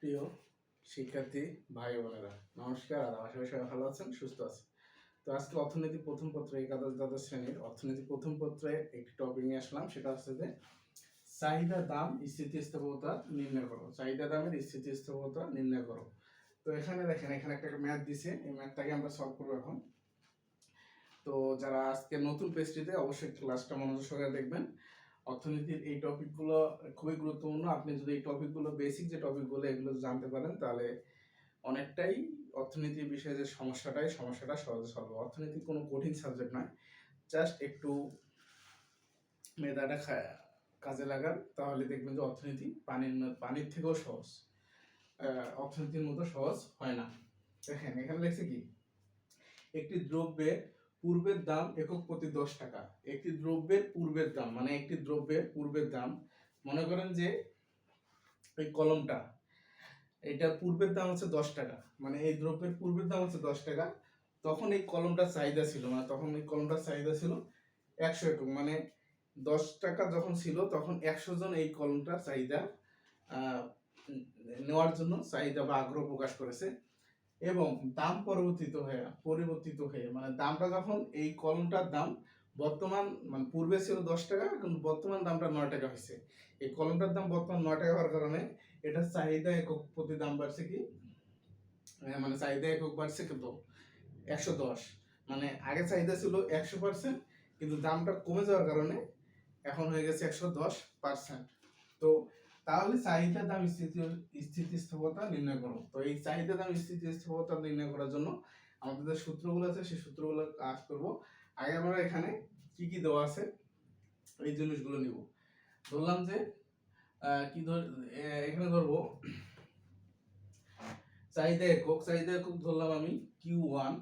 প্রিয় শিক্ষার্থী ভাই বোনেরা, নমস্কার। আর আশা করি সবাই ভালো আছেন, সুস্থ আছেন। তো আজকে অর্থনীতি প্রথম পত্রে একাদশ দ্বাদশ শ্রেণীর অর্থনীতি প্রথম পত্রে একটি টপিক নিয়ে আসলাম। সেটা হচ্ছে যে চাহিদা দাম স্থিতিস্থাপকতা নির্ণয় করো। চাহিদা দামের স্থিতিস্থাপকতা নির্ণয় করো। তো এখানে দেখেন, এখানে একটা ম্যাথ দিছে। এই ম্যাথটাকে আমরা সলভ করবো এখন। তো যারা আজকে নতুন পেজটিতে অবশ্যই ক্লাসটা মনোযোগ সহকারে দেখবেন। অর্থনীতির এই টপিকগুলো খুবই গুরুত্বপূর্ণ। আপনি যদি এই টপিকগুলো, বেসিক যে টপিকগুলো, এগুলো জানতে পারেন, তাহলে অনেকটাই অর্থনীতির বিষয়ে যে সমস্যাটা সহজে সলভ হবে। অর্থনীতি কোনো কঠিন সাবজেক্ট নয়, জাস্ট একটু মেধাটা কাজে লাগান, তাহলে দেখবেন যে অর্থনীতি পানির থেকেও সহজ। অর্থনীতির মতো সহজ হয় না। দেখেন এখানে লেখছে কি, একটি দ্রব্যের পূর্বের দাম একক প্রতি 10 টাকা। একটি দ্রব্যের পূর্বের দাম মানে একটি দ্রব্যের পূর্বের দাম, মনে করেন যে এই কলমটা, এটার পূর্বের দাম হচ্ছে 10 টাকা, মানে এই দ্রব্যের পূর্বের দাম হচ্ছে 10 টাকা। তখন এই কলমটার চাহিদা ছিল, মানে তখন এই কলমটার চাহিদা ছিল 100 একক। মানে 10 টাকা যখন ছিল, তখন 100 জন এই কলমটার চাহিদা নেওয়ার জন্য চাহিদা বা আগ্রহ প্রকাশ করেছে। এবং দাম পরিবর্তিত হয়ে মানে দামটা যখন, এই কলমটার দাম বর্তমান, মানে পূর্বে ছিল 10 টাকা, কিন্তু বর্তমান দামটা 9 টাকা হয়েছে। এই কলমটার দাম বর্তমান 9 টাকা হওয়ার কারণে এটা চাহিদা একক প্রতি দাম বাড়ছে কি, মানে চাহিদা একক বাড়ছে কত, 110। মানে আগে চাহিদা ছিল 100%, কিন্তু দামটা কমে যাওয়ার কারণে এখন হয়ে গেছে 110%। তো তাহলে চাহিদা দাম স্থিতিস্থাপকতা নির্ণয় করো। তো এই চাহিদা দাম স্থিতিস্থাপকতা নির্ণয় করার জন্য আমাদের যে সূত্রগুলো আছে, সেই সূত্রগুলো কাজ করব। আগে আমরা এখানে কি কি দেওয়া আছে এই জিনিসগুলো নিব। ধরলাম যে এখানে ধরবো চাহিদা একক ধরলাম আমি Q1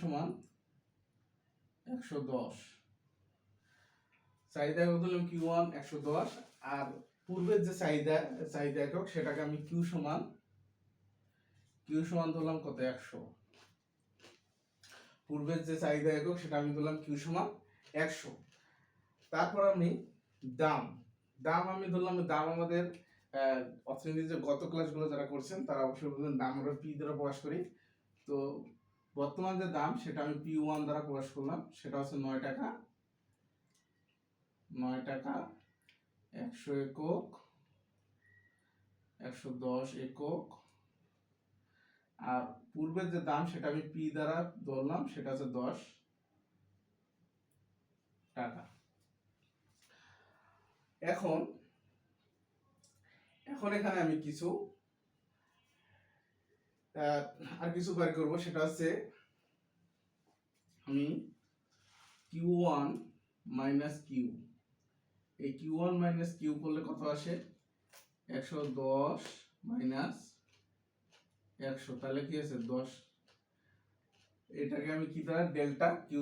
সমান 110। চাহিদা একক ধরলাম Q1 110, আর পূর্বের যে চাহিদা একক, সেটাকে আমি Q সমান ধরলাম কত, 100। পূর্বের যে চাহিদা একক, সেটা আমি ধরলাম Q সমান 100। তারপর আমি দাম আমি ধরলাম, দাম আমাদের অর্থনীতির যে গত ক্লাসগুলো যারা করছেন, তারা অবশ্যই বলবেন দাম আমরা P দ্বারা প্রকাশ করি। তো বর্তমান যে দাম, সেটা আমি P1 দ্বারা প্রকাশ করলাম। সেটা হচ্ছে 9 টাকা। 100 একক, 110 একক। আর পূর্বের যে দাম, সেটা আমি P দ্বারা ধরলাম, সেটা হচ্ছে 10 টাকা। এখন এখানে আমি আর কিছু বের করব। সেটা হচ্ছে আমি Q1 মাইনাস Q, এই Q1 মাইনাস Q করলে কত আসে, 110 মাইনাস 100, তাহলে কি আছে 10। এটাকে আমি কি দ্বারা, ডেল্টা কিউ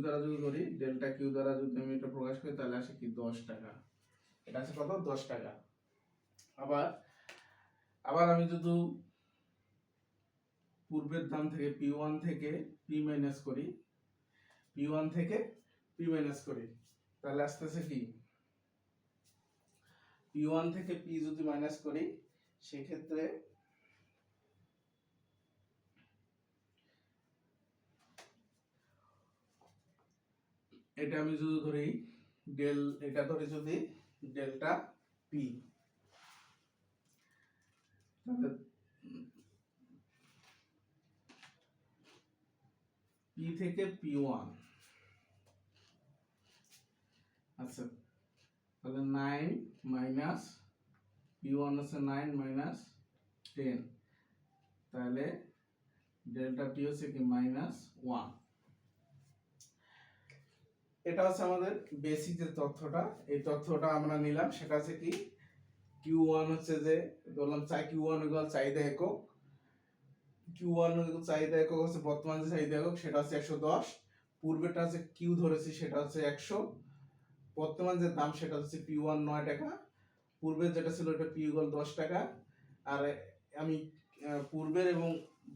দ্বারা যদি করি, ডেল্টা কিউ দ্বারা যদি আমি এটা প্রকাশ করি, তাহলে আসে কি 10 টাকা। এটা আছে কত, 10 টাকা। আবার আমি যদি পূর্বের দাম থেকে P1 থেকে P মাইনাস করি, তাহলে আসতেছে কি, P1 থেকে P যদি মাইনাস করি, সেক্ষেত্রে এটা আমি যদি ধরি যদি ডেল্টা পি, তাহলে পি থেকে P1, আচ্ছা, তাহলে 9 মাইনাস P1 হচ্ছে 9 মাইনাস 10, তাহলে ডেল্টা পি হচ্ছে কি -1। এটা হচ্ছে আমাদের বেসিক যে তথ্যটা, এই তথ্যটা আমরা নিলাম। সেটা হচ্ছে কি, Q1 হচ্ছে যে ধরলাম Q1 চাহিদা একক, চাহিদা একক হচ্ছে বর্তমান যে চাহিদা একক, সেটা হচ্ছে 110। পূর্বেটা হচ্ছে Q ধরেছি, সেটা হচ্ছে 100। বর্তমান যে দাম, সেটা হচ্ছে P1 9 টাকা। পূর্বের যেটা ছিল, এটা P 10 টাকা। আর আমি পূর্বের এবং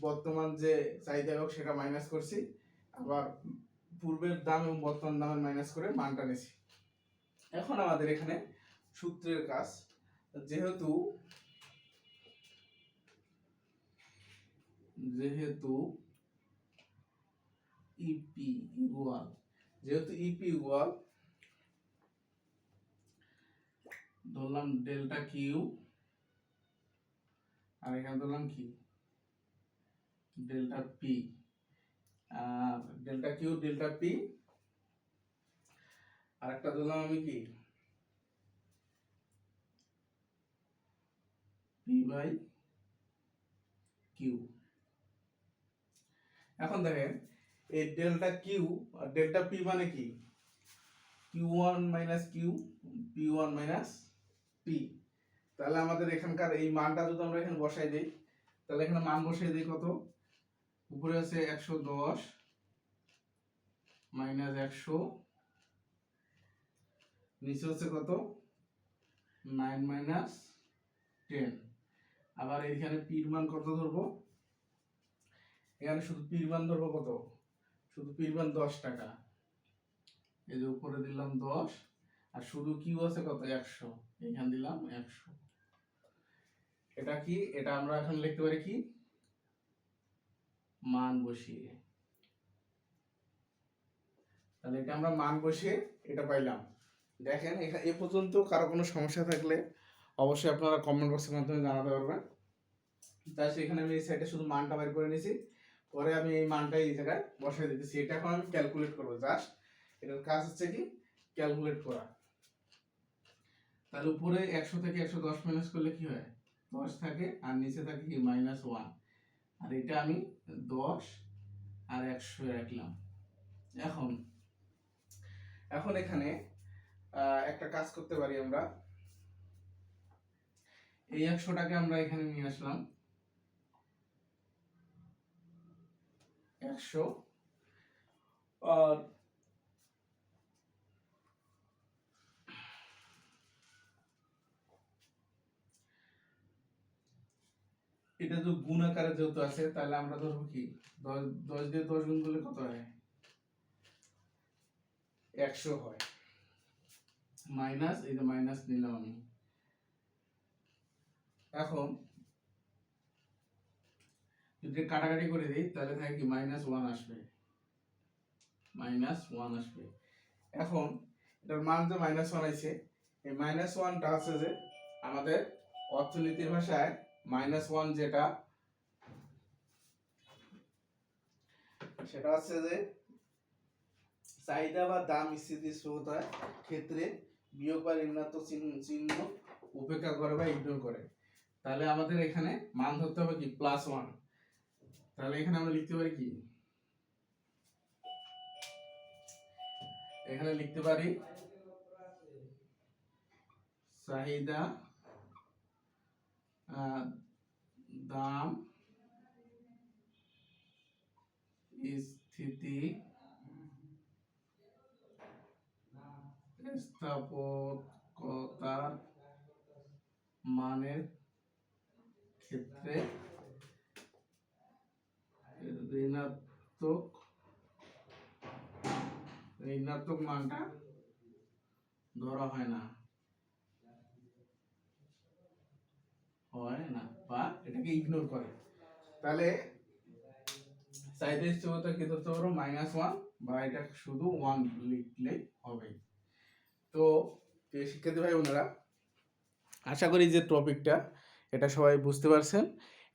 বর্তমান যে চাহিদা একক, সেটা মাইনাস করছি। আবার পূর্বের দাম এবং বর্তমান দামের মাইনাস করে মানটা নিয়েছি। এখন আমাদের এখানে সূত্রের কাজ। যেহেতু ইপি ইকুয়াল ধরলাম ডেল্টা কিউ, আর এখানে ধরলাম কি delta P, delta Q delta P, আর একটা ধরলাম আমি কি পি বাই কিউ। এখন দেখেন এই ডেল্টা কিউ আর ডেল্টা পি মানে কি Q one minus Q, P one minus P. তাহলে আমাদের এখানকার এই মানটা যদি আমরা এখানে বসাই দিই, তাহলে এখানে মান বসাই দিই কত, উপরে আছে 110 মাইনাস 100, নিচে হচ্ছে কত 9 মাইনাস 10। আবার এখানে পির মান কত ধরবো, এখানে শুধু পির মান ধরবো কত, শুধু পির মান 10 টাকা, এই যে উপরে দিলাম 10, আর শুধু কিউ আছে কত 100, এখানে দিলাম 100। এটা কি, এটা আমরা এখন লিখতে পারি কি মান বসিয়ে। তাহলে এটা আমরা মান বসিয়ে এটা পাইলাম। দেখেন এখানে এ পর্যন্ত কারো কোনো সমস্যা থাকলে অবশ্যই আপনারা কমেন্ট বক্সের মাধ্যমে জানাতে পারবেন। তাই সেখানে আমি এই সাইডে শুধু মানটা বের করে নিয়েছি, পরে আমি এই মানটা এই জায়গায় বসাই দিতেছি। এটা এখন আমি ক্যালকুলেট করবো, জাস্ট এটার কাজ হচ্ছে কি ক্যালকুলেট করা। তাহলে উপরে 100 থেকে 110 মাইনাস করলে কি হয় 10 থাকে, আর নিচে থাকে কি -1, আর এটা আমি 10 আর 100 রাখলাম। এখন এখানে একটা কাজ করতে পারি আমরা, এই 100টাকে আমরা এখানে নিয়ে আসলাম 100, আর এটা তো গুণ আকারে যেহেতু আছে, তাহলে আমরা ধরবো কি 10 দিয়ে 10 গুণ করলে কত হয় 100 হয়, মাইনাস এই যে মাইনাস নিলাম আমি। এখন যদি কাটাকাটি করে দিই তাহলে থাকে কি -1 আসবে, -1 আসবে। এখন এটার মান যে -1 আছে, এই -1টা আছে যে আমাদের অর্থনীতির ভাষায় -1 যেটা, সেটা হচ্ছে যে চাহিদা বা দাম স্থিতিশীলতার ক্ষেত্রে বিয়োগ বা ঋণাত্মক চিহ্ন উপেক্ষা করে বা ইগনোর করে। তাহলে আমাদের এখানে মান ধরতে হবে কি +1। তাহলে এখানে আমরা লিখতে পারি কি, এখানে লিখতে পারি চাহিদা দাম স্থিতিস্থাপকতার মানের ক্ষেত্রে ঋণাত্মক মানটা ধরা হয় না বা এটাকে ইগনোর করে। তাহলে চাহিদা স্থিতিস্থাপকতা কি ধরতে পারো -1, বা এটা শুধু 1 লিখলেই হবে। তো শিক্ষার্থী ভাই বোনেরা, আশা করি যে টপিকটা এটা সবাই বুঝতে পারছেন।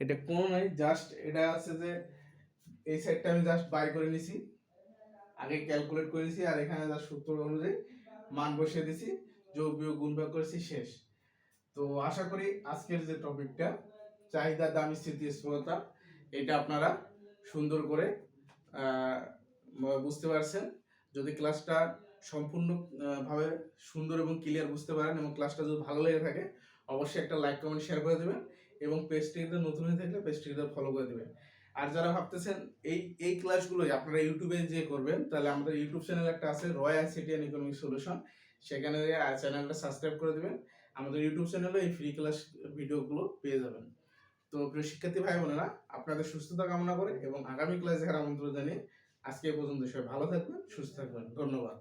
এটা কোনো নাই, জাস্ট এটা আছে যে এই সাইডটা আমি জাস্ট বাই করে নিছি, আগে ক্যালকুলেট করেছি, আর এখানে জাস্ট সূত্র অনুযায়ী মান বসিয়ে দিছি, যোগ বিয়োগ গুণ ভাগ করেছি, শেষ। তো আশা করি আজকের যে টপিকটা চাহিদা দাম স্থিতিস্থাপকতা, এটা আপনারা সুন্দর করে বুঝতে পারছেন। যদি ক্লাসটা সম্পূর্ণ ভাবে সুন্দর এবং ক্লিয়ার বুঝতে পারেন এবং ক্লাসটা যদি ভালো লেগে থাকে অবশ্যই একটা লাইক কমেন্ট শেয়ার করে দেবেন, এবং পেজটিতে নতুন হয়ে থাকলে পেজটিতে ফলো করে দেবেন। আর যারা ভাবতেছেন এই ক্লাসগুলোই আপনারা ইউটিউবে যে করবেন, তাহলে আমাদের ইউটিউব চ্যানেল একটা আছে রয় আইসিটি এন্ড ইকোনমিক সলিউশন, সেখানে চ্যানেলটা সাবস্ক্রাইব করে দেবেন। আমাদের ইউটিউব চ্যানেলে এই ফ্রি ক্লাস ভিডিওগুলো পেয়ে যাবেন। তো প্রিয় শিক্ষার্থী ভাই বোনেরা, আপনাদের সুস্থতা কামনা করে এবং আগামী ক্লাস দেখার আমন্ত্রণ জানিয়ে আজকে পর্যন্ত সবাই ভালো থাকবেন, সুস্থ থাকবেন, ধন্যবাদ।